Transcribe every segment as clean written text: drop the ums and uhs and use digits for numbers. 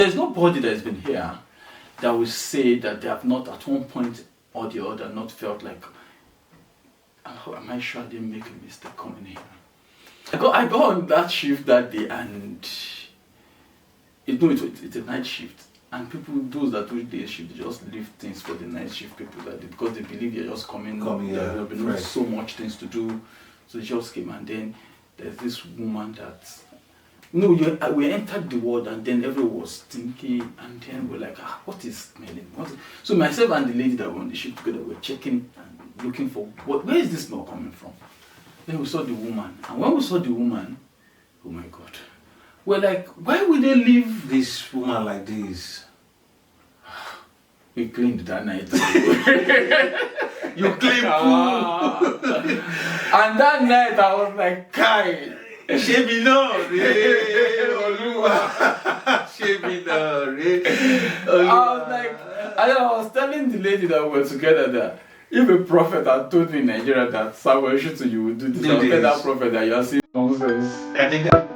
There's nobody that has been here that will say that they have not at one point or the other not felt like, oh, am I sure I didn't make a mistake coming here? I got on that shift that day, and it's a night shift. And people, those that do day shift, they just leave things for the night shift people that because they believe you're just coming there will be not so much things to do. So they just came, and then there's this woman that we entered the ward, and then everyone was stinky, and then we're like, what is smelling? So myself and the lady that were on the ship together were checking and looking for where is this smell coming from? Then we saw the woman, and when we saw the woman, oh my God, we're like, why would they leave this woman like this? We cleaned that night. You clean poo. And that night I was like, Kai. Shebi no re Oluwa. Shebi no re Oluwa. I was like, and I was telling the lady that we were together that if a prophet had told me in Nigeria that Samuel Shitu you would do this, I would tell that prophet that you are saying nonsense. I think that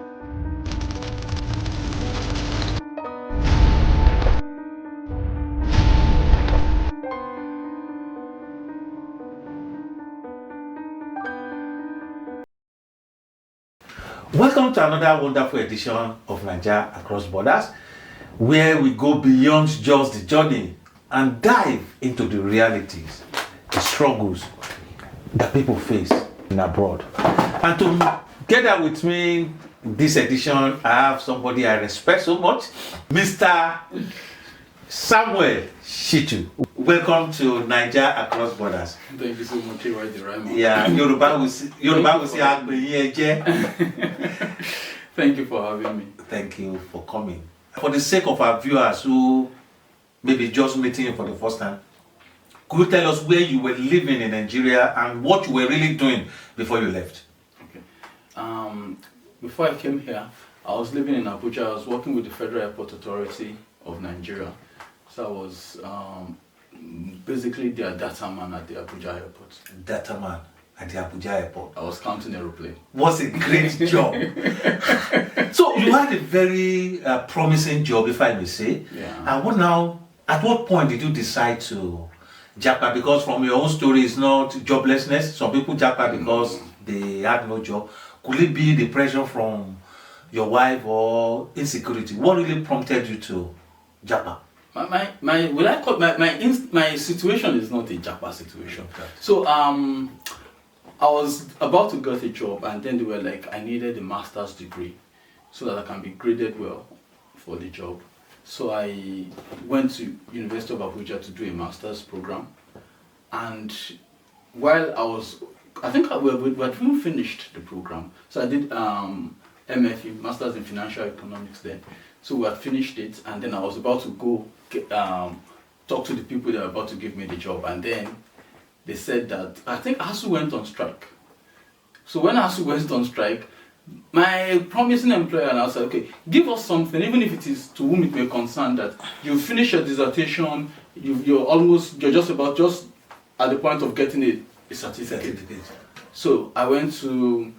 welcome to another wonderful edition of Naija Across Borders, where we go beyond just the journey and dive into the realities, the struggles that people face in abroad. And together with me this edition, I have somebody I respect so much, Mr. Samuel Shitu. Welcome to Naija Across Borders. Thank you so much. Yeah, Yoruba will say Agbeyeje. Thank you for having me. Thank you for coming. For the sake of our viewers who may be just meeting you for the first time, could you tell us where you were living in Nigeria and what you were really doing before you left? Okay. Before I came here, I was living in Abuja. I was working with the Federal Airport Authority of Nigeria. So I was basically their data man at the Abuja airport. Data man at the Abuja airport. I was counting aeroplane. What's a great job. So you had a very promising job, if I may say. Yeah. And at what point did you decide to Japa? Because from your own story, it's not joblessness. Some people Japa because they had no job. Could it be the pressure from your wife or insecurity? What really prompted you to Japa? My situation is not a Japa situation. Okay. So I was about to get a job, and then they were like, I needed a master's degree so that I can be graded well for the job. So I went to University of Abuja to do a master's program, and while I think we had even finished the program. So I did MFE, Masters in Financial Economics then. So we had finished it, and then I was about to go talk to the people that were about to give me the job, and then they said that, I think ASU went on strike. So when ASU went on strike, my promising employer now said, okay, give us something, even if it is to whom it may concern, that you finish your dissertation, you're just at the point of getting a certificate. So I went to,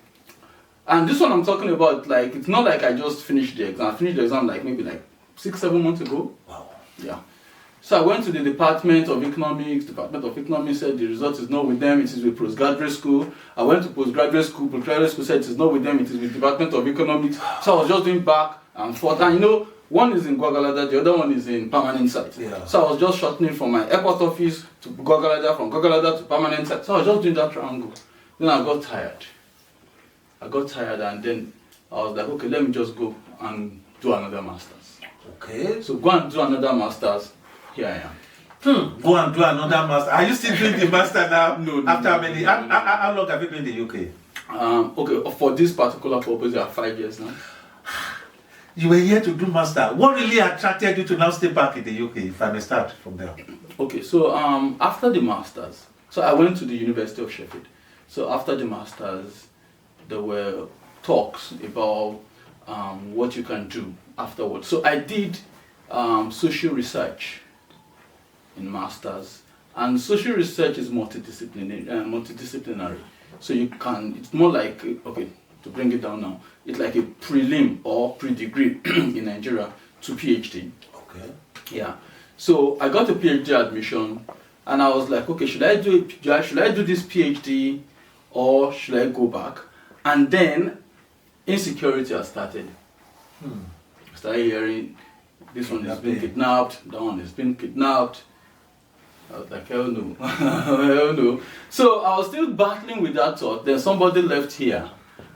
and this one I'm talking about, like, it's not like I just finished the exam. I finished the exam maybe 6-7 months ago. Wow. Yeah. So I went to the Department of Economics. Department of Economics said the result is not with them, it is with postgraduate school. I went to postgraduate school said it is not with them, it is with Department of Economics. So I was just doing back and forth. And one is in Gwagalada, the other one is in permanent site. Yeah. So I was just shuttling from my airport office to Gwagalada, from Gwagalada to permanent site. So I was just doing that triangle. Then I got tired, and then I was like, okay, let me just go and do another master's. Okay. So go and do another master's. Here I am. Go and do another master. Are you still doing the master now? No. After how long have you been in the UK? Okay, for this particular purpose, there are 5 years now. You were here to do master. What really attracted you to now stay back in the UK, if I may start from there? Okay, so after the masters, so I went to the University of Sheffield. So after the masters, there were talks about what you can do afterwards. So I did social research in masters, and social research is multidisciplinary. So it's more like, okay, to bring it down now, it's like a prelim or pre-degree in Nigeria. to PhD. Okay. Yeah. So I got a PhD admission, and I was like, okay, should I do this PhD, or should I go back? And then insecurity has started. I started hearing this one has been kidnapped, that one has been kidnapped. I was like, hell no, hell no. So I was still battling with that thought. Then somebody left here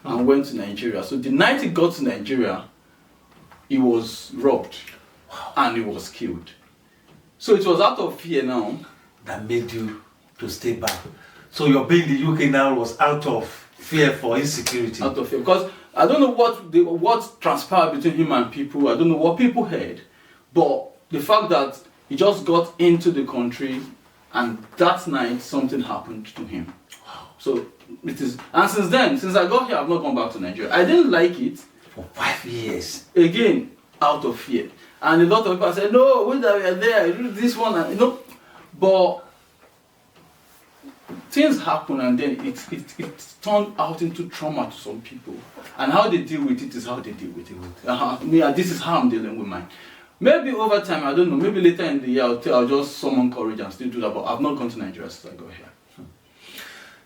and went to Nigeria. So the night he got to Nigeria, he was robbed and he was killed. So it was out of fear now that made you to stay back. So your being in the UK now was out of fear for insecurity. Out of fear, because I don't know what transpired between him and people. I don't know what people heard, but the fact that he just got into the country, and that night something happened to him. So it is, and since then, since I got here, I've not gone back to Nigeria. I didn't like it for 5 years. Again, out of fear. And a lot of people said, no, we are there, this one, and but things happen, and then it turned out into trauma to some people. And how they deal with it is how they deal with it. This is how I'm dealing with mine. Maybe over time, I don't know, maybe later in the year, I'll just summon courage and still do that, but I've not gone to Nigeria since I got here.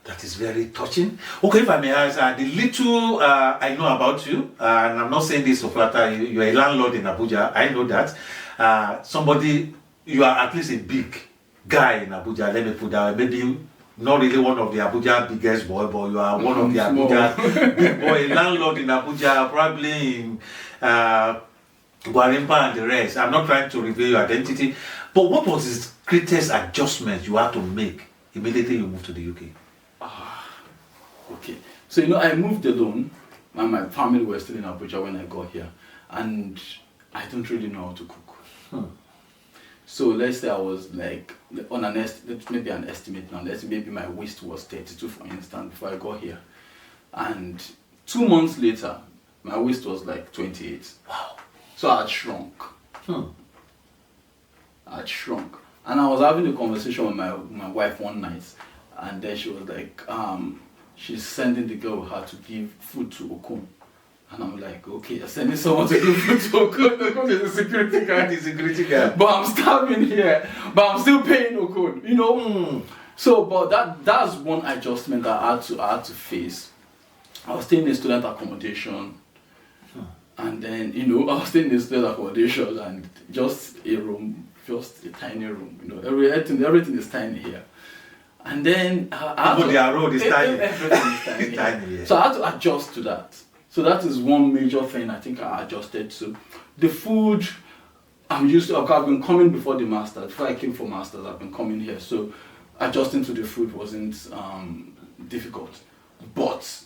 That is very touching. Okay, if I may ask, the little I know about you, and I'm not saying this to flatter you, you're a landlord in Abuja, I know that. You are at least a big guy in Abuja, let me put that way. Maybe not really one of the Abuja biggest boy, but you are one of the Abuja big boy, a landlord in Abuja, probably in Gwarimpa and the rest. I'm not trying to reveal your identity, but what was the greatest adjustment you had to make immediately you moved to the UK? Okay, so I moved alone, and my family were still in Abuja when I got here, and I don't really know how to cook. So let's say I was like on maybe an estimate now. Let's say maybe my waist was 32, for instance, before I got here, and 2 months later, my waist was like 28. Wow! So I had shrunk. I had shrunk, and I was having a conversation with my wife one night. And then she was like, she's sending the girl with her to give food to Okun. And I'm like, okay, you're sending someone to give food to Okun. Okun is a security guard. But I'm starving here. But I'm still paying Okun, So, but that's one adjustment that I had to face. I was staying in student accommodation. And then, I was staying in student accommodation and just a room, just a tiny room. Everything is tiny here. And then their road is tiny. Everything is tiny. Tiny, yeah. So I had to adjust to that. So that is one major thing I think I adjusted to. The food I'm used to. I've been coming before the masters. Before I came for masters, I've been coming here. So adjusting to the food wasn't difficult. But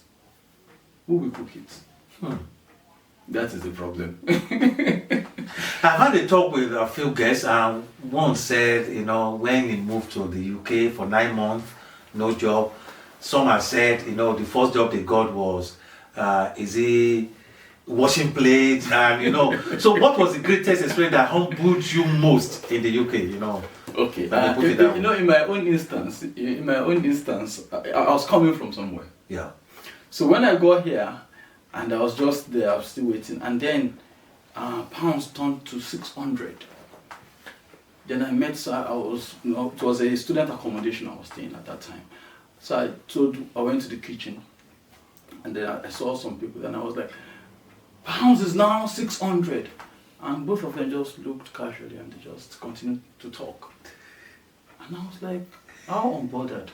who will cook it? That is the problem. I've had a talk with a few guests, and one said, when he moved to the UK for 9 months, no job. Some have said, the first job they got was, washing plates, and So, what was the greatest experience that humbled you most in the UK? Okay. In my own instance, I was coming from somewhere. Yeah. So when I got here, and I was just there, I was still waiting, and then pounds turned to 600. Then I met, it was a student accommodation I was staying at that time. So I went to the kitchen, and then I saw some people, and I was like, pounds is now 600. And both of them just looked casually, and they just continued to talk. And I was like, how unbothered?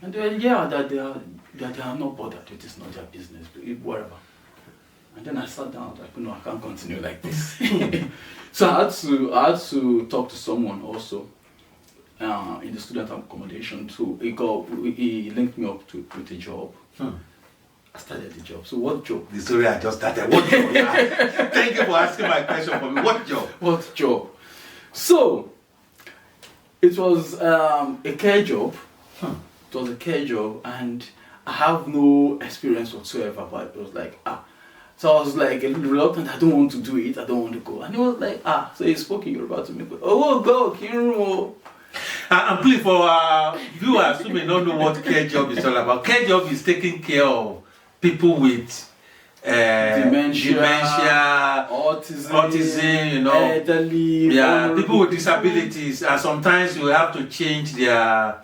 And they were, that they are not bothered, it is not their business, whatever. And then I sat down, I can't continue like this. So I had to talk to someone also in the student accommodation. So he linked me up with a job. I started the job. So what job? The story I just started. What job? Thank you for asking my question for me. What job? What job? So it was a care job. It was a care job, and I have no experience whatsoever. But it was like So I was like a little reluctant. I don't want to do it. I don't want to go. And he was like, So he spoke in Yoruba to me. Oh, go, Kinro. And please, for viewers who may not know what care job is all about, care job is taking care of people with dementia, autism, elderly, people with disabilities, and sometimes you have to change their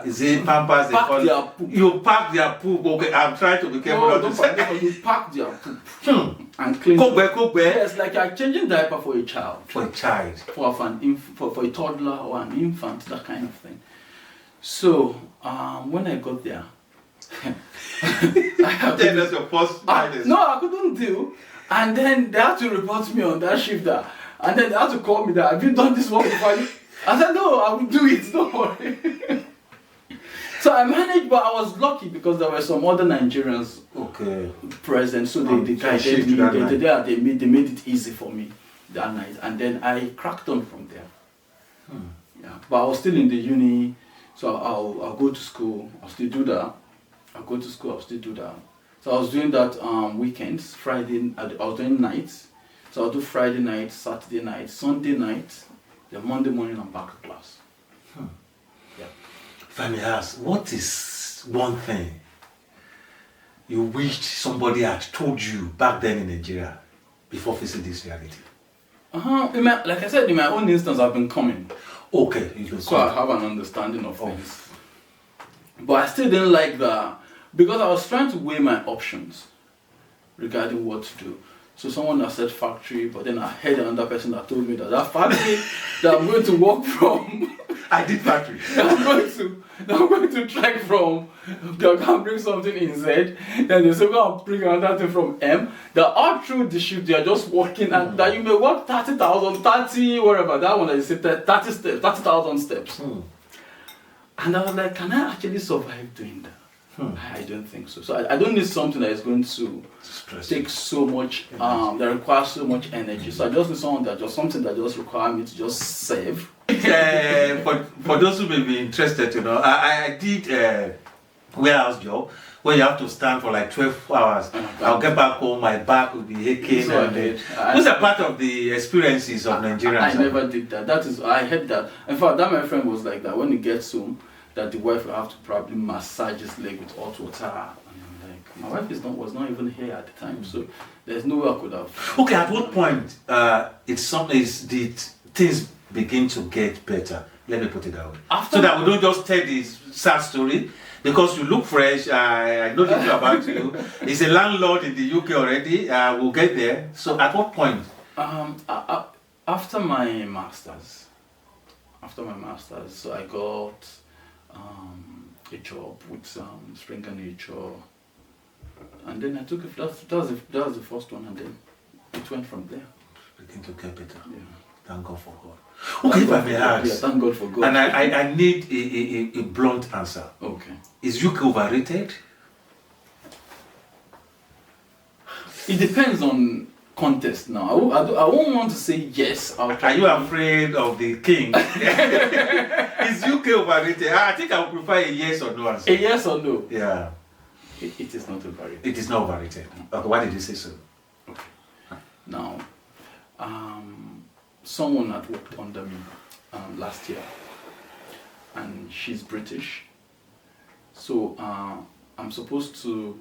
is it pampers? You pack their poop. Okay, I'm trying to be careful. No, don't forget, you pack their poop and clean. Yes, like you're changing diaper for a child. For a child. For a toddler or an infant, that kind of thing. So when I got there, that's your first no, I couldn't do. And then they had to report me on that shift there. And then they had to call me that, have you done this work before? I said, no, I will do it, don't worry. So I managed, but I was lucky because there were some other Nigerians present. So they guided me, they made it easy for me that night. And then I cracked on from there. Yeah, but I was still in the uni, so I'll go to school, I'll still do that. I'll go to school, I'll still do that. So I was doing that weekends, Friday, I was doing nights. So I'll do Friday night, Saturday night, Sunday night, then Monday morning I'm back to class. Yeah. If I may ask, what is one thing you wished somebody had told you back then in Nigeria before facing this reality? Like I said, in my own instance, I've been coming. Okay. So I have an understanding of things. But I still didn't like that because I was trying to weigh my options regarding what to do. So someone that said factory, but then I heard another person that told me that factory that I'm going to work from. I did factory. I'm going to track from. They can bring something in Z, then they say go and bring another thing from M. That all through the shift they are just working, and that you may work 30,000, 30 whatever. That one that you said 30 steps, 30,000 steps. And I was like, can I actually survive doing that? I don't think so. So I don't need something that is going to take so much, that requires so much energy. So I just need something that just requires me to just save. For those who may be interested, I did a warehouse job where you have to stand for like 12 hours. I'll get back home, my back will be aching. So those are part of the experiences of Nigerians. I never did that. I heard that. In fact, that my friend was like that. When he gets home, that the wife will have to probably massage his leg with hot water. And I'm like, my wife was not even here at the time, so there's no way I could have. Okay, at what point did things begin to get better? Let me put it that way. So that we don't just tell this sad story, because you look fresh. I know little about you. He's a landlord in the UK already. We'll get there. So at what point? After my masters, so I got a job with Springer Nature, and then I took it. That was the first one, and then it went from there. Begin to get better. Yeah. Thank God for God. Okay, if I may ask. Yeah, thank God for God. And I need a blunt answer. Okay. Is UK overrated? It depends on contest now. I won't want to say yes. Are you afraid of the king? Is UK overrated? I think I would prefer a yes or no answer. A yes or no? Yeah. It is not overrated. It is not overrated. Okay, why did you say so? Okay. Now, someone had worked under me last year, and she's British. So I'm supposed to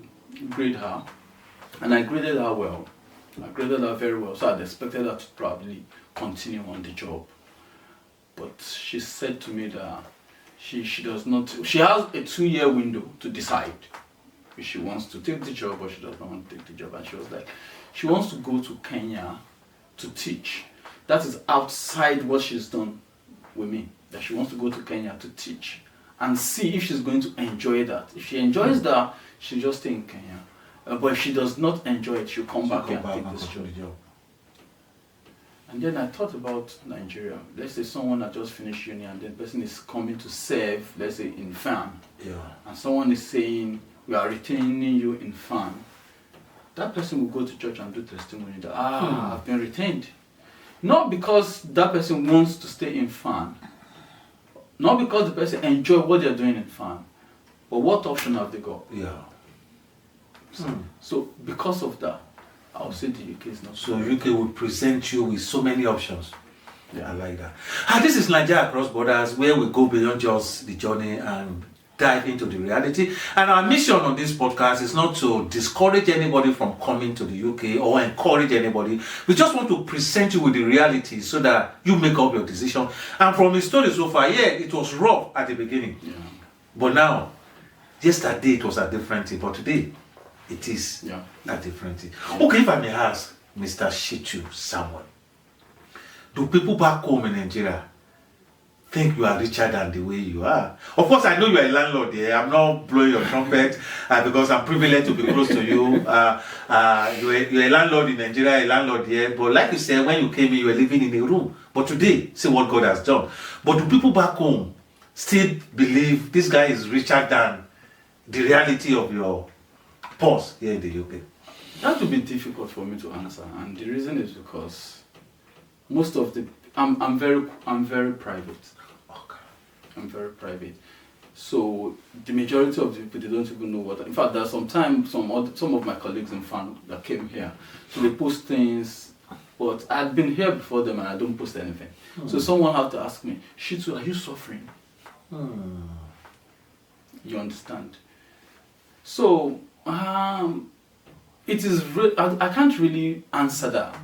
grade her, and I graded her well. I graded her very well, so I'd expected her to probably continue on the job. But she said to me that she does not. She has a 2-year window to decide if she wants to take the job or she does not want to take the job. And she was like, she wants to go to Kenya to teach. That is outside what she's done with me. That she wants to go to Kenya to teach and see if she's going to enjoy that. If she enjoys that, she'll just stay in Kenya. But if she does not enjoy it, she'll come back and take this job. And then I thought about Nigeria. Let's say someone that just finished uni and the person is coming to serve, let's say in farm. Yeah. And someone is saying, we are retaining you in farm. That person will go to church and do testimony that, I've been retained. Not because that person wants to stay in farm. Not because the person enjoys what they're doing in farm. But what option have they got? Yeah. So because of that, I would say the UK is not. So UK will present you with so many options. Yeah. I like that. This is Naija Across Borders, where we go beyond just the journey and dive into the reality. And our mission on this podcast is not to discourage anybody from coming to the UK or encourage anybody. We just want to present you with the reality so that you make up your decision. And from the story so far, yeah, it was rough at the beginning. Yeah. But now, yesterday it was a different thing, but today it is a different thing. Okay, if I may ask, Mr. Shitu Samuel, do people back home in Nigeria think you are richer than the way you are? Of course, I know you are a landlord here. I'm not blowing your trumpet because I'm privileged to be close to you. You're a landlord in Nigeria, a landlord here. But like you said, when you came in, you were living in a room. But today, see what God has done. But do people back home still believe this guy is richer than the reality of your pulse here in the UK? That would be difficult for me to answer, and the reason is because most of the I'm very private. Okay. I'm very private. So the majority of the people, they don't even know what. In fact, there's sometimes some of my colleagues in FAN that came here, so they post things, but I'd been here before them and I don't post anything. So someone had to ask me, Shitu, are you suffering? You understand? So it is. I can't really answer that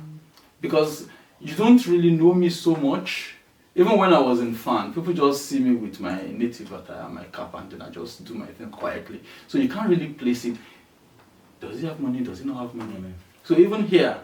because you don't really know me so much. Even when I was in FAN, people just see me with my native attire, my cap, and then I just do my thing quietly. So you can't really place it. Does he have money? Does he not have money? So even here,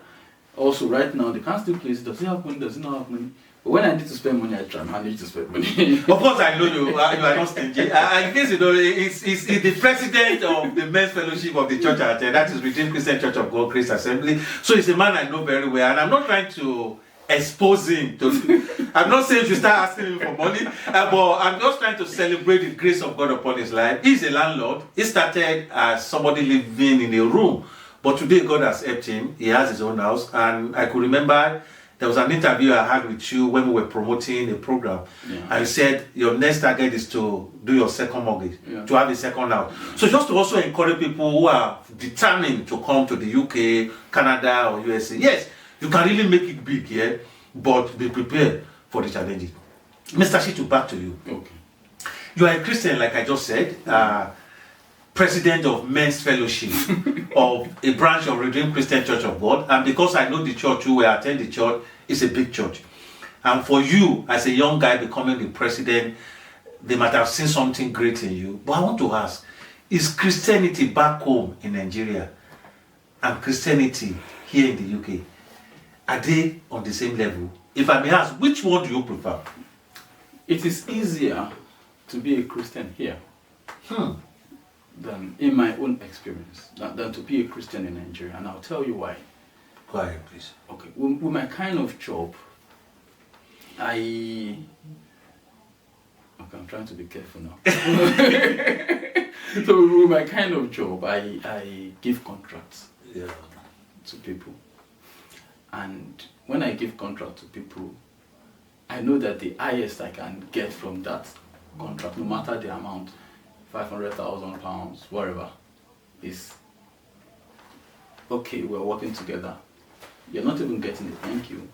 also right now, they can't still place it. Does he have money? Does he not have money? But when I need to spend money, I try manage to spend money. Of course, I know you are not stingy. In case you know, it's the president of the men's fellowship of the church out there. That is Redeemed Christian Church of God Grace Assembly. So he's a man I know very well, and I'm not trying to expose him. I'm not saying you start asking him for money, but I'm just trying to celebrate the grace of God upon his life. He's a landlord. He started as somebody living in a room, but today God has helped him. He has his own house, and I could remember there was an interview I had with you when we were promoting a program, and you said your next target is to do your second mortgage, to have a second house. So just to also encourage people who are determined to come to the UK, Canada, or USA, yes, you can really make it big here, but be prepared for the challenges. Mr. Shitu, back to you. Okay. You are a Christian, like I just said, president of Men's Fellowship of a branch of Redeemed Christian Church of God, and because I know the church, you will attend the church, it's a big church. And for you, as a young guy becoming the president, they might have seen something great in you. But I want to ask, is Christianity back home in Nigeria and Christianity here in the UK, are they on the same level? If I may ask, which one do you prefer? It is easier to be a Christian here than, in my own experience, than to be a Christian in Nigeria. And I'll tell you why. Go ahead, please. Okay, with my kind of job, I'm trying to be careful now. So with my kind of job, I give contracts to people. And when I give contract to people, I know that the highest I can get from that contract, no matter the amount, £500,000, whatever, is okay, we're working together. You're not even getting the thank you.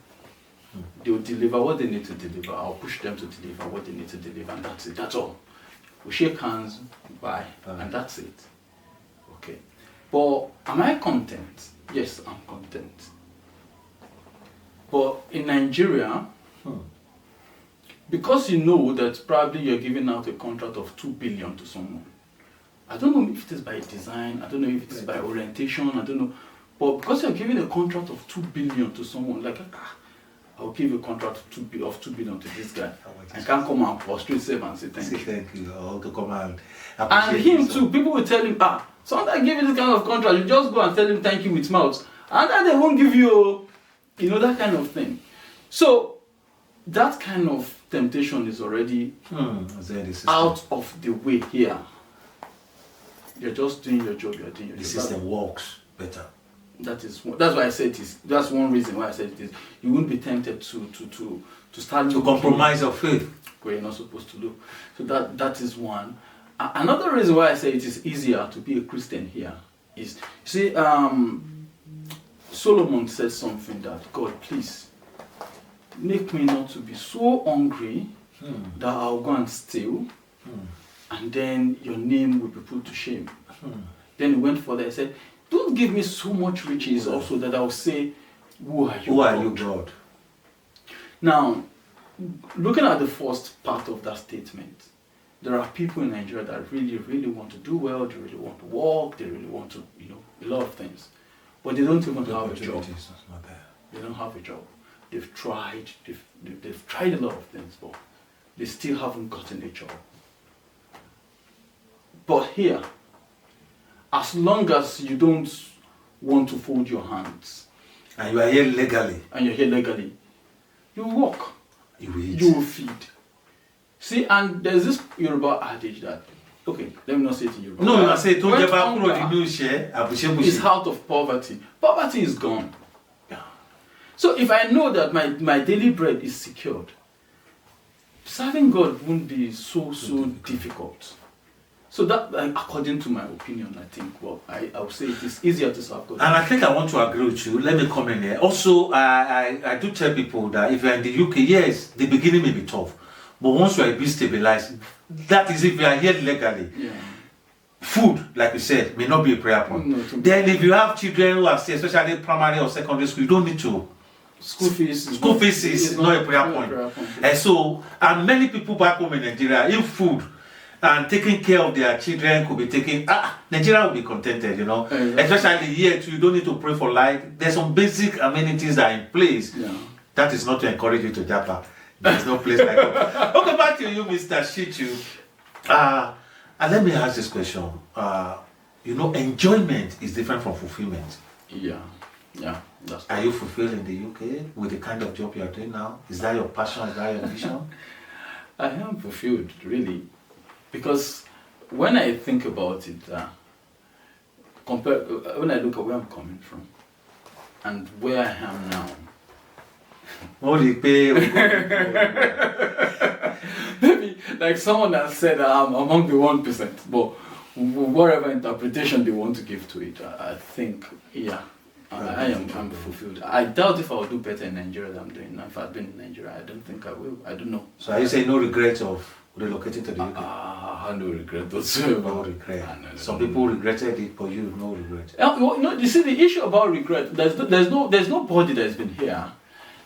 They'll deliver what they need to deliver. I'll push them to deliver what they need to deliver, and that's it. That's all. We shake hands, bye, and that's it. Okay. But am I content? Yes, I'm content. But in Nigeria, because you know that probably you're giving out a contract of 2 billion to someone. I don't know if it is by design, I don't know if it is by orientation, I don't know. But because you're giving a contract of 2 billion to someone, like, I'll give a contract of 2 billion to this guy. I can't come and prostrate himself and say thank you. Thank you. Or to come and him too, people will tell him, someone give you this kind of contract, you just go and tell him thank you with mouth. And then they won't give you, that kind of thing. So, that kind of temptation is already out of the way here. You're just doing your job, you're doing your job. The system works better. That's why I said this. That's one reason why I said this. You won't be tempted to start to compromise your faith where you're not supposed to look. So that is one. Another reason why I say it is easier to be a Christian here is, see, Solomon said something that, God, please make me not to be so hungry that I'll go and steal, and then your name will be put to shame. Then he went further and said, don't give me so much riches also that I'll say, who are you, Who are you, God? Now, looking at the first part of that statement, there are people in Nigeria that really, really want to do well, they really want to work, they really want to, a lot of things. But they don't even have a job. Not there. They don't have a job. They've tried, they've tried a lot of things, but they still haven't gotten a job. But here, as long as you don't want to fold your hands, and you are here legally, you will work, you will eat. you will feed. See, and there's this Yoruba adage that, okay, let me not say it in Yoruba. No, I say, When it's is out of poverty. Poverty is gone. So if I know that my daily bread is secured, serving God won't be so difficult. So that, according to my opinion, I think, I would say it is easier to serve God. And I think I want to agree with you. Let me come in here. Also, I do tell people that if you're in the UK, yes, the beginning may be tough. But once you are a bit stabilized, that is if you are here legally. Yeah. Food, like we said, may not be a prayer point. No, then if you have children who are, especially primary or secondary school, you don't need to. School fees is not a prayer point. And many people back home in Nigeria, if food and taking care of their children could be taken, Nigeria will be contented, Exactly. Especially here too, you don't need to pray for life. There's some basic amenities that are in place. Yeah. That is not to encourage you to Japa. There's no place like that. Okay, back to you, Mr. Shitu. And let me ask this question. Enjoyment is different from fulfillment. Yeah. That's Are you fulfilled in the UK with the kind of job you are doing now? Is that your passion? Is that your vision? I am fulfilled, really, because when I think about it, when I look at where I'm coming from and where I am now, maybe like someone has said I'm among the 1%, but whatever interpretation they want to give to it, I think, I'm fulfilled. I doubt if I will do better in Nigeria than I'm doing now. If I'd been in Nigeria, I don't think I will. I don't know. So are you saying no regrets of relocating to the UK? I have no regret whatsoever. No regret. No, Some people regretted it, but you no regret. You see, the issue about regret, there's nobody that's been here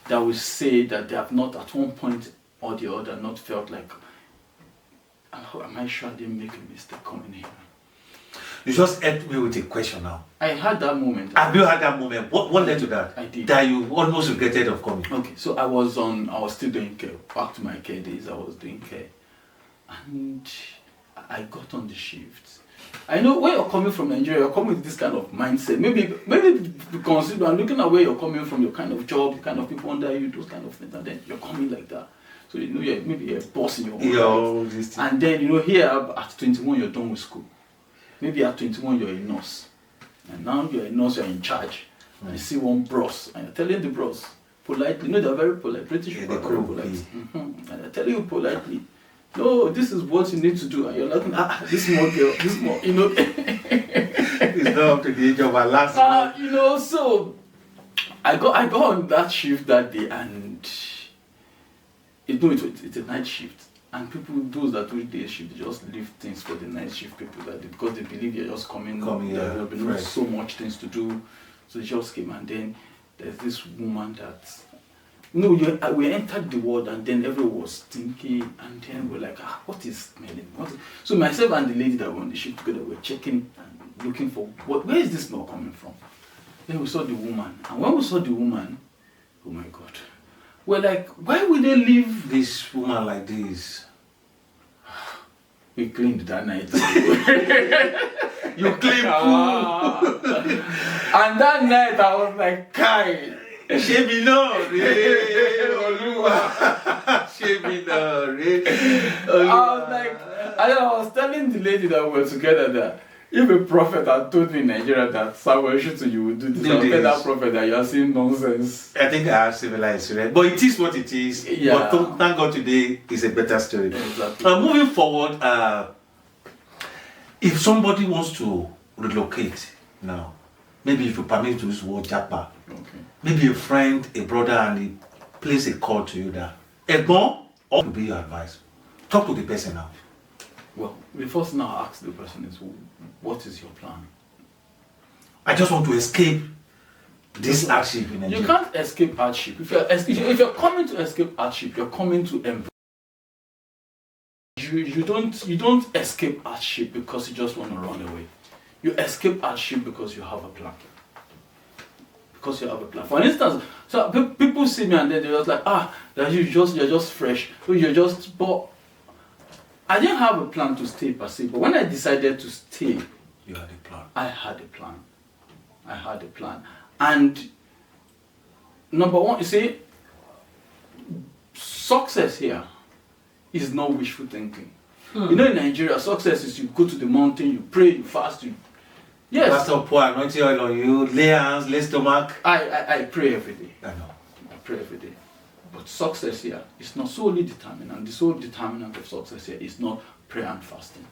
that will say that they have not at one point or the other not felt like, am I sure I didn't make a mistake coming here? You just helped me with a question now. I had that moment. Have you had that moment? What led to that? I did. That you almost regretted of coming? Okay, so I was still doing care. Back to my care days, I was doing care. And I got on the shift. I know where you're coming from, Nigeria, you're coming with this kind of mindset. Maybe consider and looking at where you're coming from, your kind of job, the kind of people under you, those kind of things, and then you're coming like that. So maybe you're a boss in your own right. And then here at 21 you're done with school. Maybe at 21 you're a nurse. And now you're a nurse, you're in charge. And you see one bros, and you're telling the bros politely, they're very polite, British people are very polite. And they're telling you politely, no, this is what you need to do. And you're like, this small girl, this small, It's not up to the age of our last month. So I got on that shift that day, and it's a night shift. And people, those that do day shift, they just leave things for the night shift people because they believe you're just coming there will be not so much things to do. So they just came, and then there's this woman that we entered the ward, and then everyone was stinky, and then we're like, what is smelling? So myself and the lady that were on the shift together were checking and looking for where is this smell coming from? Then we saw the woman, and when we saw the woman, oh my God, we're like, why would they leave this woman like this? We cleaned that night. You cleaned poo. And that night I was like, Kai. Shemi no I was like, I was telling the lady that we were together that if a prophet had told me in Nigeria that Samuel Shitu you would do this, I would tell that prophet that you are saying nonsense. I think I have civilized, right? But it is what it is. Yeah. But thank God today is a better story. Exactly. Moving forward, if somebody wants to relocate now, maybe if you permit to use the word Japa, maybe a friend, a brother, and he plays a call to you that, Egbon, what would be your advice? Talk to the person now. Well, the first thing I'll ask the person is, what is your plan? I just want to escape this hardship in Nigeria. You can't escape hardship. If you're coming to escape hardship, you're coming to embrace. You don't escape hardship because you just want to run away. You escape hardship because you have a plan. Because you have a plan. For instance, so people see me and then they're just like, you're just fresh. But I didn't have a plan to stay per se. But when I decided to stay, You had a plan. I had a plan. And number one, you see, success here is not wishful thinking. You know, in Nigeria, success is you go to the mountain, you pray, you fast, yes. Pastor pour anointing oil on you, lay hands, lay stomach. I pray every day. I know. I pray every day. But success here is not solely determinant. The sole determinant of success here is not prayer and fasting.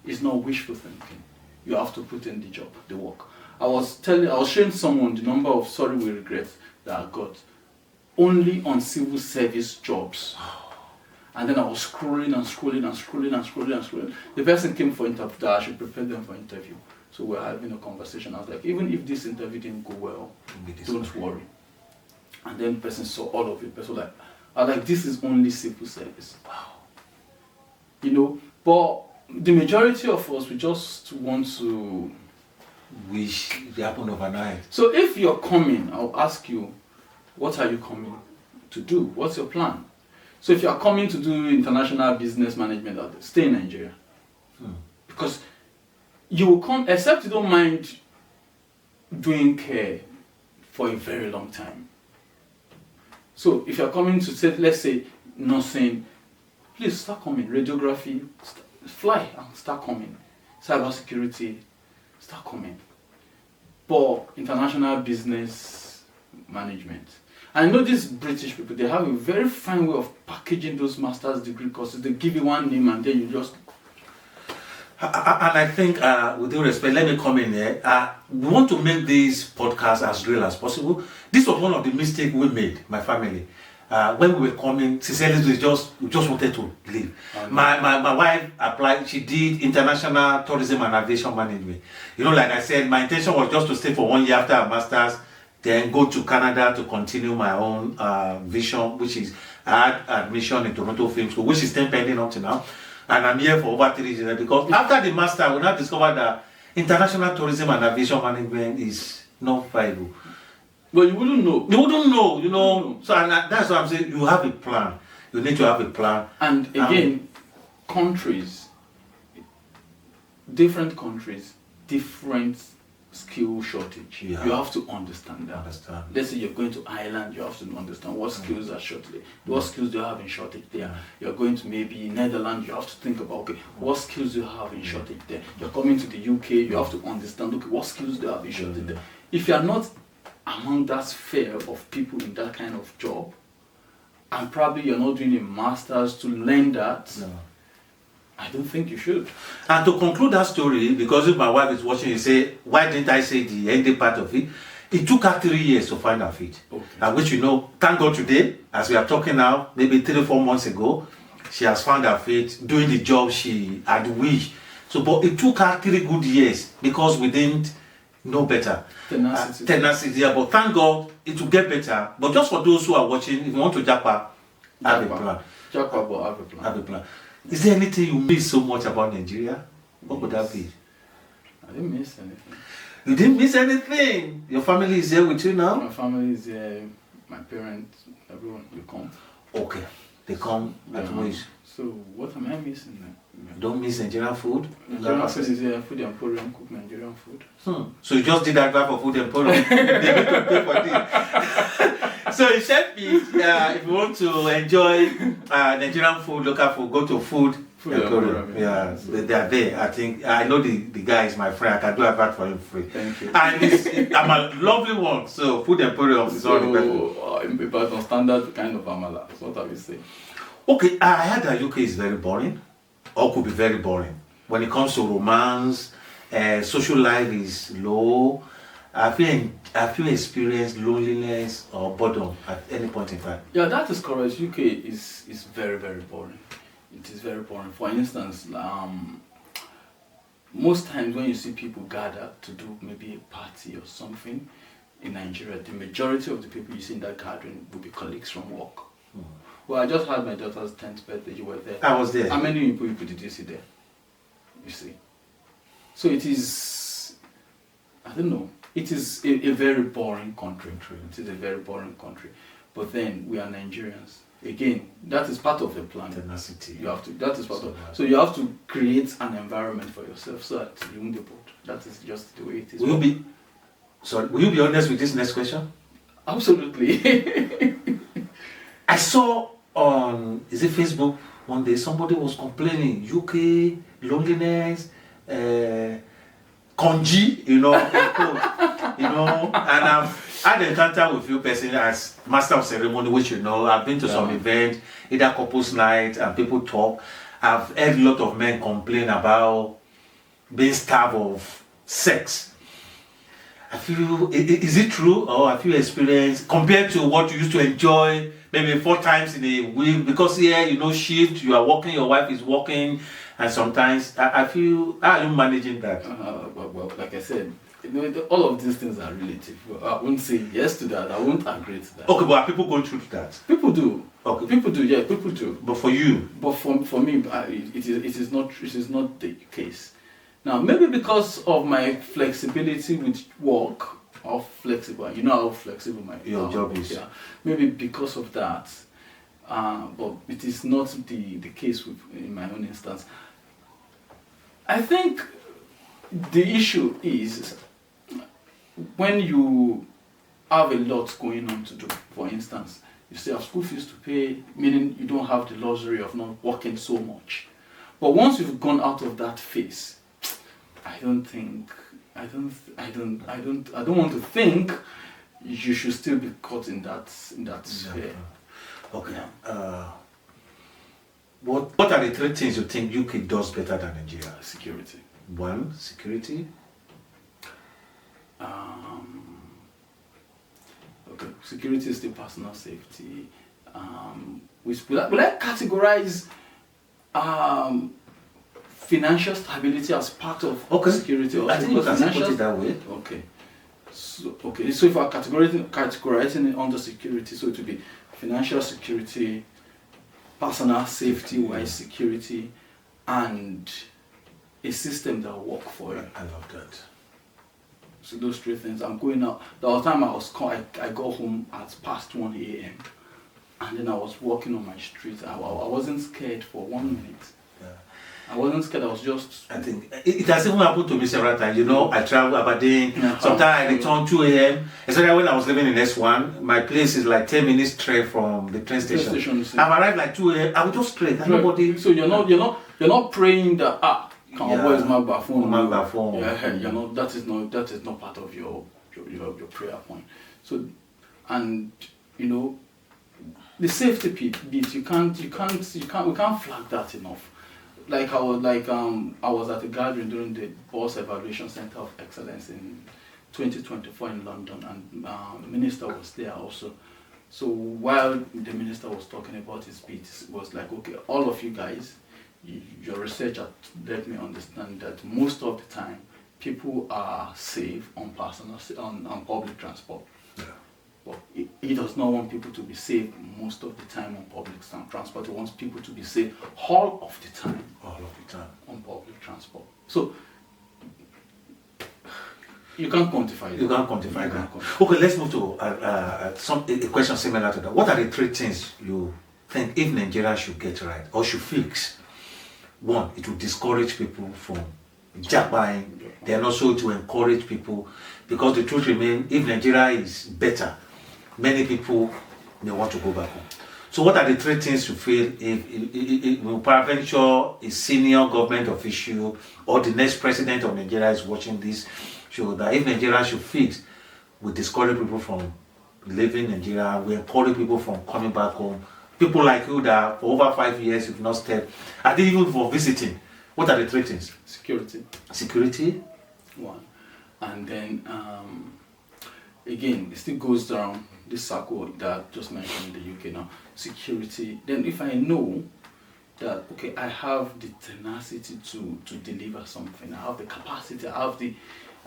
It's not wishful thinking. You have to put in the job, the work. I was showing someone the number of sorry we regret that I got only on civil service jobs. And then I was scrolling. The person came for interview, that I should prepare them for interview. So we're having a conversation. I was like, even if this interview didn't go well, don't worry. And then the person saw all of it. I was like, this is only civil service. Wow. You know, but the majority of us, we just want to wish it happened overnight. So if you're coming, I'll ask you, what are you coming to do? What's your plan? So if you're coming to do international business management, stay in Nigeria. Because you will come, except you don't mind doing care for a very long time. So if you're coming to say, let's say, nursing, please start coming. Radiography, fly and start coming. Cybersecurity, start coming. But international business management. I know these British people, they have a very fine way of packaging those master's degree courses. They give you one name and then you just... And I think, with due respect, let me come in here. We want to make this podcast as real as possible. This was one of the mistakes we made, my family. When we were coming, sincerely, we just wanted to leave. My wife applied, she did international tourism and aviation management. You know, like I said, my intention was just to stay for 1 year after a master's, then go to Canada to continue my own vision, which is I had admission in Toronto Film School, which is still pending up to now. And I'm here for over 3 years because after the master, we now discovered that international tourism and aviation management is not viable. But you wouldn't know. You wouldn't know, you know. So and that's what I'm saying. You have a plan. You need to have a plan. And again, countries, different countries, different skill shortage. Yeah. You have to understand that. Let's say you're going to Ireland, you have to understand what skills are shortage. What skills do you have in shortage there? You're going to maybe Netherlands, you have to think about, okay, what skills do you have in shortage there? You're coming to the UK, you have to understand, okay, what skills do you have in shortage there? If you're not among that sphere of people in that kind of job, and probably you're not doing a master's to learn that, I don't think you should. And to conclude that story, because if my wife is watching, you say, why didn't I say the ending part of it? It took her 3 years to find her feet. And which, you know, thank God today, as we are talking now, maybe 3 or 4 months ago, she has found her feet doing the job she had wished. So, but it took her 3 good years because we didn't know better. Tenacity, but thank God it will get better. But just for those who are watching, if you want to Japa, have a plan. Japa, but have a plan. Have a plan. Is there anything you miss so much about Nigeria? What would that be? I didn't miss anything. You didn't miss anything? Your family is here with you now? My family is here, my parents, everyone will come. Okay, they come at ways. So what am I missing then? You don't miss Nigerian food? Nigerian food is here, Food Emporium, cook Nigerian food. So you just did that for Food Emporium? They need to pay for this. So in Sheffield, if you want to enjoy Nigerian food, local food, go to Food Emporium. Yeah, so they are there. I think I know the guy is my friend. I can do that for him free. Thank you. And I'm a lovely one. So Food Emporium is all the better. But on standard kind of amala. That's what I will say. Okay, I heard that UK is very boring, or could be very boring. When it comes to romance, social life is low. Have you experienced loneliness or boredom at any point in time? Yeah, that is correct. UK is very, very boring. It is very boring. For instance, most times when you see people gather to do maybe a party or something in Nigeria, the majority of the people you see in that gathering will be colleagues from work. Well, I just had my daughter's 10th birthday. You were there. I was there. How many people did you see there? You see. So it is, I don't know, it is a very boring country. It is a very boring country. But then we are Nigerians. Again, that is part of the plan. Tenacity. You have to. That is part of. So you have to create an environment for yourself so that you won't be bored. That is just the way it is. Will you be honest with this next question? Absolutely. I saw on Facebook one day somebody was complaining UK loneliness, congee, and I've had an encounter with you person as master of ceremony, which I've been to some event, either couples night, and people talk. I've heard a lot of men complain about being starved of sex. I feel, is it true, or have you experienced compared to what you used to enjoy maybe 4 times in a week? Because here, shift, you are working, your wife is working, and sometimes I feel, how are you managing that? Well, like I said, all of these things are relative. I won't say yes to that. I won't agree to that. Okay, but are people going through that? People do. Okay. People do. Yeah, people do. But for you? But for me, it is not the case. Now, maybe because of my flexibility with work, or flexible, how flexible your job is. Yeah, maybe because of that. But it is not the case in my own instance. I think the issue is when you have a lot going on to do. For instance, you still have school fees to pay, meaning you don't have the luxury of not working so much. But once you've gone out of that phase, I don't want to think you should still be caught in that sphere. Okay. What are the 3 things you think UK does better than Nigeria? Security. 1, security. Okay, security is the personal safety. Will I categorize financial stability as part of security? I think you can put it that way. Okay. So if I'm categorizing it under security, so it will be financial security, personal safety-wise security, and a system that will work for you. I love that. So those 3 things. I'm going out. The other time I got home at past 1 a.m. and then I was walking on my street. I wasn't scared for 1 minute. Yeah. I wasn't scared. I was just. I think it has even happened to me several times. I travel Aberdeen. Sometimes I return 2 a.m. Especially when I was living in S1. My place is like 10 minutes trek from the train station. I've arrived like 2 a.m. I would just trek. Nobody. So you're not praying that where's my bathroom? My bathroom. Yeah, that is not part of your prayer point. So, and the safety bit we can't flag that enough. Like I was at a gathering during the Boss Evaluation Center of Excellence in 2024 in London, and the minister was there also. So while the minister was talking about his bit, it was like, okay, all of you guys, your research had let me understand that most of the time people are safe on public transport. Yeah. But he does not want people to be safe most of the time on public transport. He wants people to be safe all of the time. All of the time. On public transport. So you can't quantify that. You can't quantify that. Okay, let's move to a question similar to that. What are the 3 things you think if Nigeria should get right or should fix? 1, it will discourage people from Japa, then also to encourage people, because the truth remains, if Nigeria is better, many people may want to go back home. So what are the 3 things you feel if will peradventure a senior government official or the next president of Nigeria is watching this show, that if Nigeria should fix, we discourage people from leaving Nigeria, we encourage people from coming back home, people like you that for over 5 years you've not stepped, I think even for visiting. What are the 3 things? Security. 1. And then, again, it still goes down this circle that I just mentioned in the UK now. Security. Then if I know that okay, I have the tenacity to deliver something. I have the capacity. I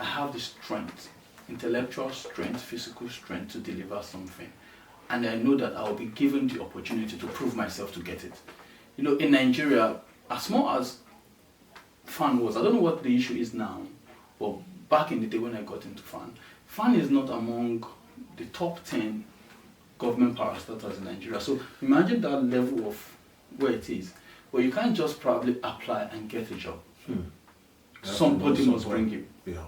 have the strength, intellectual strength, physical strength to deliver something, and I know that I will be given the opportunity to prove myself to get it. You know, in Nigeria, as small as FAN was, I don't know what the issue is now, but back in the day when I got into FAN is not among the top 10 government parastatals in Nigeria. So imagine that level of where it is, where you can't just probably apply and get a job. Somebody must bring you. Yeah.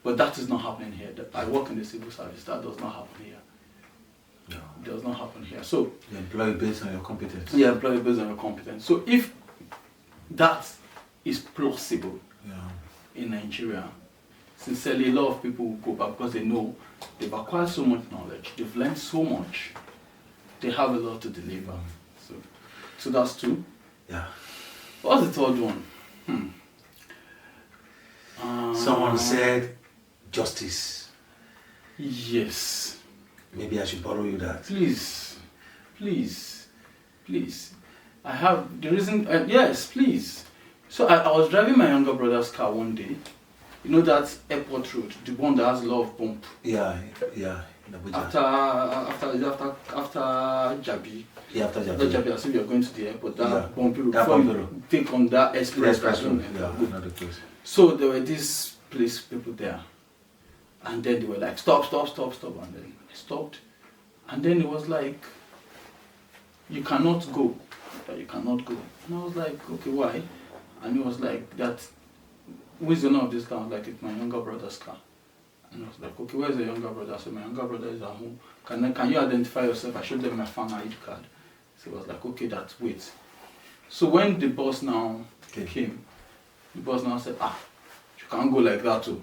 But that is not happening here. I work in the civil service. That does not happen here. No. It does not happen here. So you employ based on your competence. Yeah, employ based on your competence. So if that is plausible in Nigeria, sincerely, a lot of people will go back because they know they've acquired so much knowledge, they've learned so much, they have a lot to deliver. So that's two. Yeah. What's the third one? Someone said justice. Yes. Maybe I should borrow you that. Please. I have the reason. Yes, please. So I was driving my younger brother's car one day. You know that airport road, the one that has a lot of bump. Yeah, in Abuja. After Jabi. Yeah, after Jabi. After Jabi, as if you're going to the airport. That bumpy road. That Before bumpy you road. take on that express road. Yeah, another place. So there were these people there, and then they were like, stop, and then I stopped, and then it was like, you cannot go, and I was like, okay, why? And it was like, that, who is the owner of this car? I was like, it's my younger brother's car. And I was like, okay, where's the younger brother? I said, my younger brother is at home. Can you identify yourself? I showed them my fan ID card. So it was like, okay, wait. So when the boss now came, the boss now said, you can't go like that too.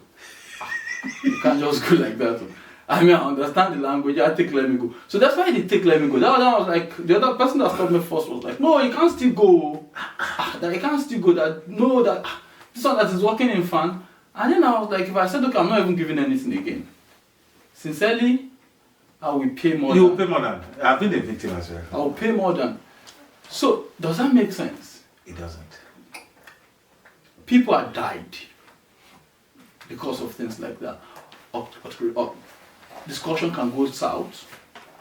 You can't just go like that too. I mean, I understand the language, let me go. So that's why they let me go. That was like, the other person that stopped me first was like, no, you can't still go. That you can't still go. This one that is working in FAN. And then I was like, if I said, okay, I'm not even giving anything again. Sincerely, I will pay more You will pay more than. I've been a victim as well. I will pay more than. So, does that make sense? It doesn't. People have died because of things like that. Discussion can go south.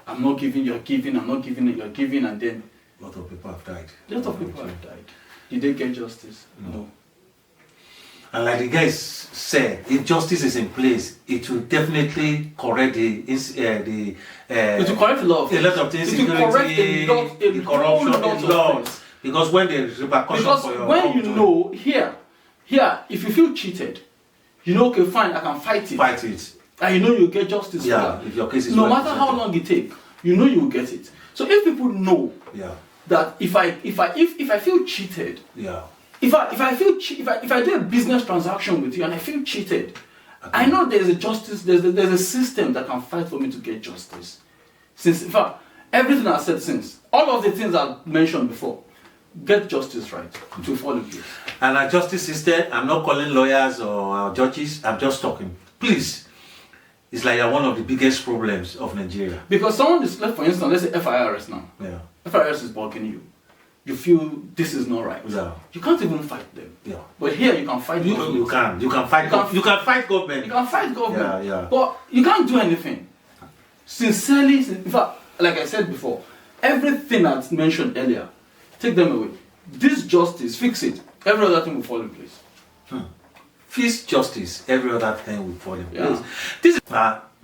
I'm not giving, you're giving, I'm not giving, you're giving, and then A lot of people have died. a lot of people have died. Did they get justice? No. And like the guys said, if justice is in place, it will definitely correct the It will correct a lot of things. Insecurity, It will correct the corruption, a lot. Because when there is repercussions for your when you know, here, if you feel cheated, you know, okay, fine, I can fight it. Fight it. And you know you'll get justice for that. If your case is no matter how long it takes, you know you will get it. So if people know that if I feel cheated, if I do a business transaction with you and I feel cheated, I know there's a justice, there's a system that can fight for me to get justice. Since in fact everything I said since, all of the things I mentioned before, get justice right to fall in place. And our justice system, I'm not calling lawyers or judges, I'm just talking. Please. It's like one of the biggest problems of Nigeria. Because someone is left, for instance, let's say FIRS now. FIRS is bugging you. You feel this is not right. You can't even fight them. But here you can fight government. You can fight government. You can fight government. But you can't do anything. Sincerely, in fact, like I said before, everything that's mentioned earlier, take them away. This justice, fix it. Every other thing will fall in place. Fix justice, every other thing will fall in place. This is,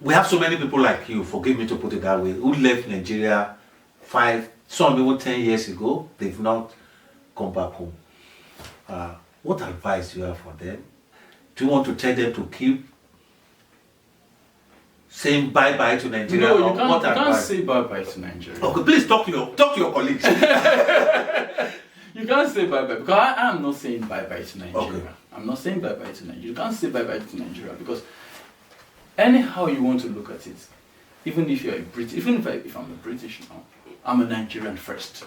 we have so many people like you, forgive me to put it that way, who left Nigeria 5, some even 10 years ago. They've not come back home. What advice do you have for them? Do you want to tell them to keep saying bye-bye to Nigeria? No, you can't say bye-bye to Nigeria. Okay, please talk to your colleagues. You can't say bye-bye, because I am not saying bye-bye to Nigeria. Okay. I'm not saying bye-bye to Nigeria. You can't say bye-bye to Nigeria, because anyhow you want to look at it, even if you're a British, if I'm a British now, I'm a Nigerian first.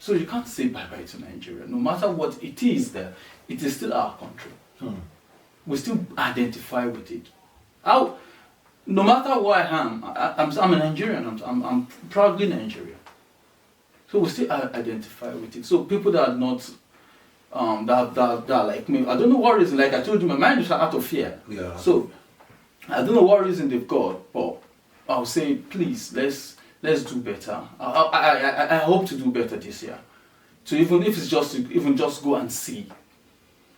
So you can't say bye-bye to Nigeria. No matter what it is there, it is still our country. We still identify with it. No matter who I am, I'm a Nigerian. I'm proudly Nigerian. So we still identify with it. So people that are not, that are like me, I don't know what reason, like I told you, my mind is out of fear. Yeah. So I don't know what reason they've got, but I'll say, please, let's do better. I hope to do better this year. So even if it's just to go and see.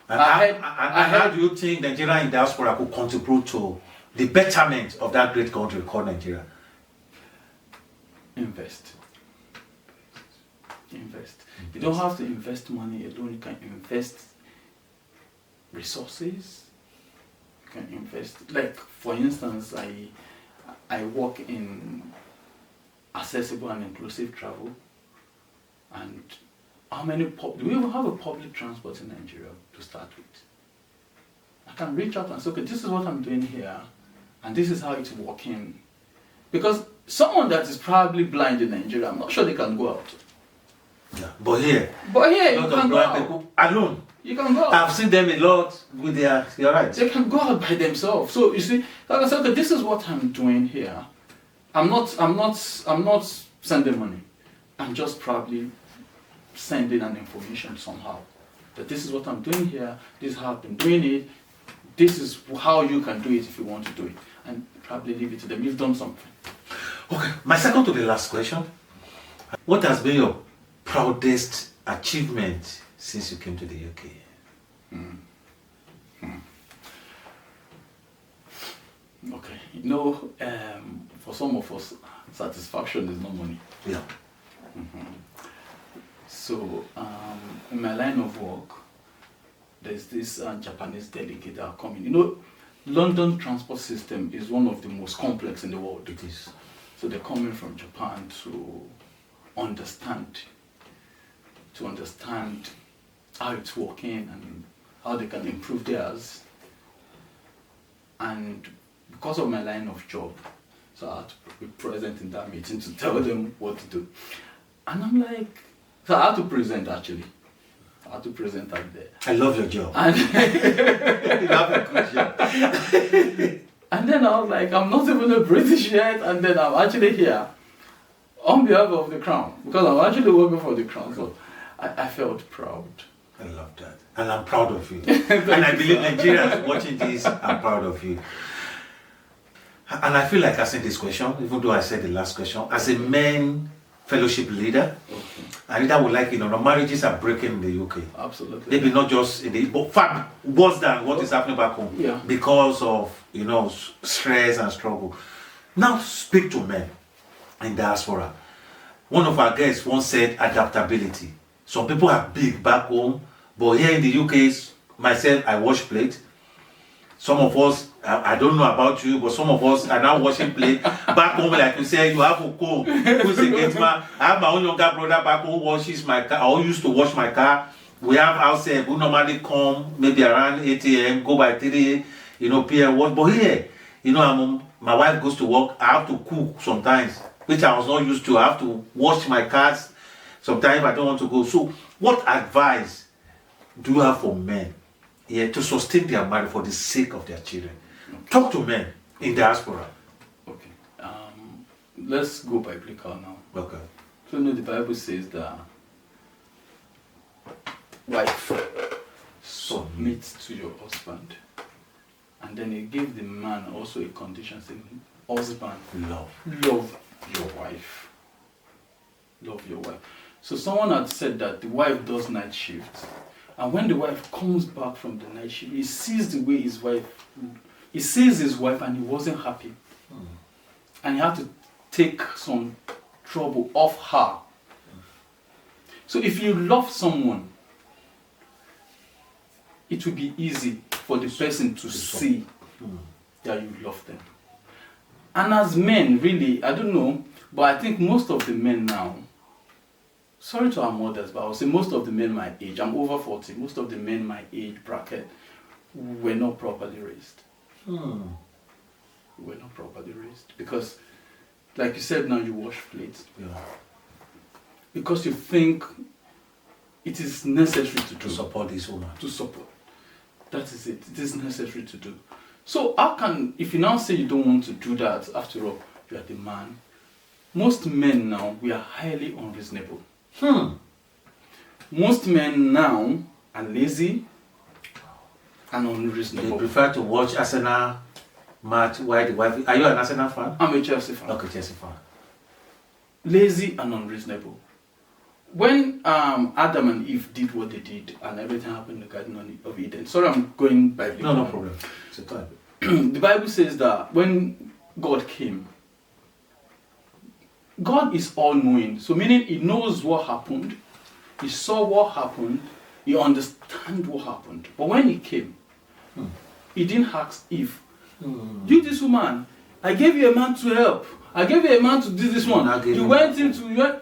And how do you think Nigeria in diaspora could contribute to the betterment of that great country called Nigeria? Invest. You don't have to invest money alone. You can invest resources. You can invest, like for instance, I work in accessible and inclusive travel. And how many do we even have a public transport in Nigeria to start with? I can reach out and say, okay, this is what I'm doing here, and this is how it's working. Because someone that is probably blind in Nigeria, I'm not sure they can go out. Yeah, but here you can go out. People alone. You can go out. I've seen them a lot with their, you're right. They can go out by themselves. So you see, like I said, okay, this is what I'm doing here. I'm not sending money. I'm just probably sending an information somehow. That this is what I'm doing here, this is how I've been doing it, this is how you can do it if you want to do it. And probably leave it to them. You've done something. Okay, my second to the last question. What has been your proudest achievement since you came to the UK? Okay, for some of us, satisfaction is not money. Yeah. So, in my line of work, there's this Japanese delegate that are coming. London transport system is one of the most complex in the world. It is. So they're coming from Japan to understand how it's working and how they can improve theirs. And because of my line of job, so I had to be present in that meeting to tell them what to do. And I'm like, so I had to present actually. I had to present out there. I love your job. And You have a good job. And then I was like, I'm not even a British yet, and then I'm actually here on behalf of the Crown, because I'm actually working for the Crown, so I felt proud. I love that. And I'm proud of you. And I believe Nigerians watching this are proud of you. And I feel like asking this question, even though I said the last question, as a men fellowship leader, a leader would like, marriages are breaking in the UK. Absolutely. Maybe not just in the, but far worse than what is happening back home. Yeah. Because of, stress and struggle. Now speak to men in diaspora. One of our guests once said adaptability. Some people are big back home, but here in the UK, myself, I wash plate. Some of us, I don't know about you, but some of us are now washing plate. Back home, like you say, you have a co who's a gate man. I have my own younger brother back home who washes my car, or used to wash my car. We have house help who normally come maybe around 8 a.m., go by 3 p.m. What? But here, my wife goes to work, I have to cook sometimes, which I was not used to. I have to wash my cars sometimes I don't want to go. So, what advice do you have for men to sustain their marriage for the sake of their children? Okay. Talk to men in diaspora. Okay. Let's go biblical now. Okay. So the Bible says that wife submit to your husband. And then it gave the man also a condition saying, husband, love your wife. Love your wife. So someone had said that the wife does night shift. And when the wife comes back from the night shift, he sees the way he sees his wife and he wasn't happy. And he had to take some trouble off her. So if you love someone, it will be easy for the person to see that you love them. And as men, really, I don't know, but I think most of the men now, sorry to our mothers, but I would say most of the men my age, I'm over 40, most of the men my age bracket were not properly raised. Were not properly raised. Because, like you said now, you wash plates. Yeah. Because you think it is necessary to do. To support this woman. To support. That is it. It is necessary to do. So how can, if you now say you don't want to do that, after all, you are the man. Most men now, we are highly unreasonable. Most men now are lazy and They unreasonable. prefer to watch Arsenal match while the wife. Are you an Arsenal fan? I'm a Chelsea fan. Okay, Chelsea fan. Lazy and unreasonable. When Adam and Eve did what they did and everything happened in the Garden of Eden. Sorry, I'm going by the No problem. It's a time. The Bible says that when God came, God is all-knowing. So meaning he knows what happened, he saw what happened, he understands what happened. But when he came, he didn't ask Eve, you this woman, I gave you a man to help. I gave you a man to do this one. You went into...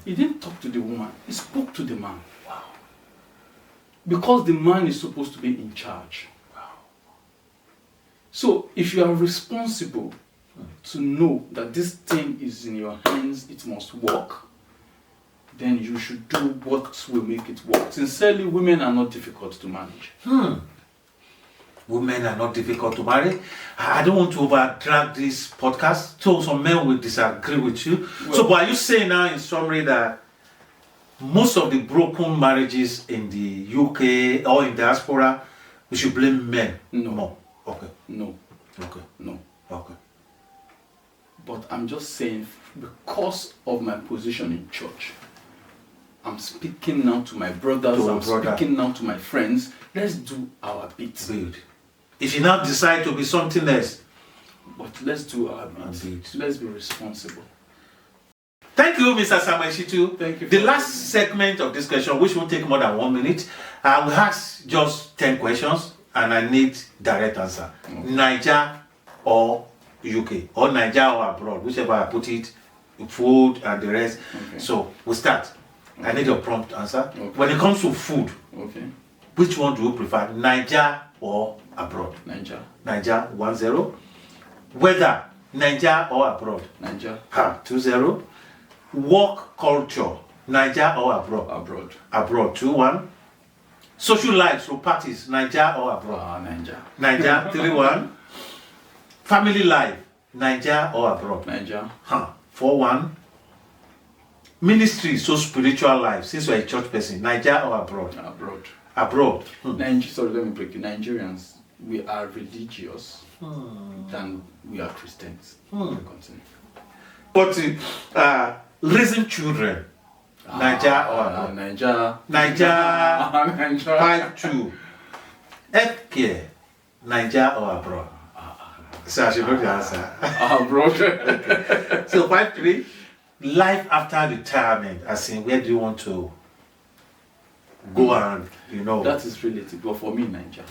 He didn't talk to the woman. He spoke to the man. Wow. Because the man is supposed to be in charge. Wow. So if you are responsible to know that this thing is in your hands, it must work, then you should do what will make it work. Sincerely, women are not difficult to manage. Women are not difficult to marry. I don't want to over-drag this podcast, so some men will disagree with you. But are you saying now in summary that most of the broken marriages in the UK or in diaspora, we should blame men? No. More? Okay. No. Okay. No. Okay. But I'm just saying, because of my position in church, I'm speaking now to my brothers, speaking now to my friends, let's do our bit. Good. If you now decide to be something else, but let's do our bit. Let's be responsible. Thank you, Mr. Samuel Shitu. Thank you. The last segment of this question, which will take more than 1 minute, I will ask just 10 questions and I need direct answer. Okay. Naija or UK, or Naija or abroad, whichever I put it, food and the rest. Okay. So we'll start. Okay. I need your prompt answer. Okay. When it comes to food, which one do you prefer, Naija or abroad? Naija. Naija 1-0. Weather, Naija or abroad? Naija. 2-0. Work culture, Naija or abroad? Abroad. Abroad 2-1. Social life through parties, Naija or abroad? Naija. Naija 3-1. Family life, Naija or abroad? Naija. 4-1. Ministry, so spiritual life, since you're a church person, Naija or abroad? Abroad. Abroad. Sorry, let me break it. Nigerians, we are religious than we are Christians. But raising children, Naija or abroad? Naija. 5-2. Healthcare, Naija or abroad? So I should know the answer. Abroad. So 5-3. Life after retirement, as in where do you want to go and, That is relative, but for me, Naija.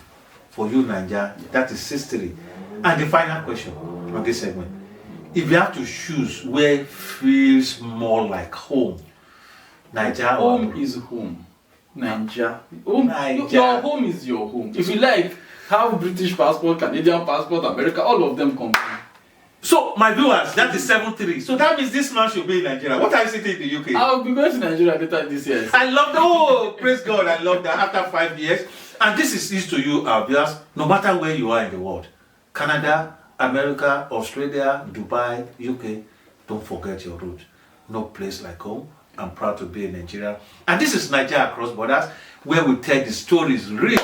For you, Naija, that is history. And the final question on this segment. If you have to choose where feels more like home, Naija or home is home. Naija. Your home is your home. If you like, have British passport, Canadian passport, America, all of them come. So, my viewers, that is 7-3. So that means this man should be in Nigeria. What are you sitting in the UK? I'll be going to Nigeria later this year. I love that. Oh, praise God. I love that. After 5 years. And this is to you, our viewers, no matter where you are in the world. Canada, America, Australia, Dubai, UK. Don't forget your roots. No place like home. I'm proud to be in Nigeria. And this is Naija Across Borders, where we tell the stories real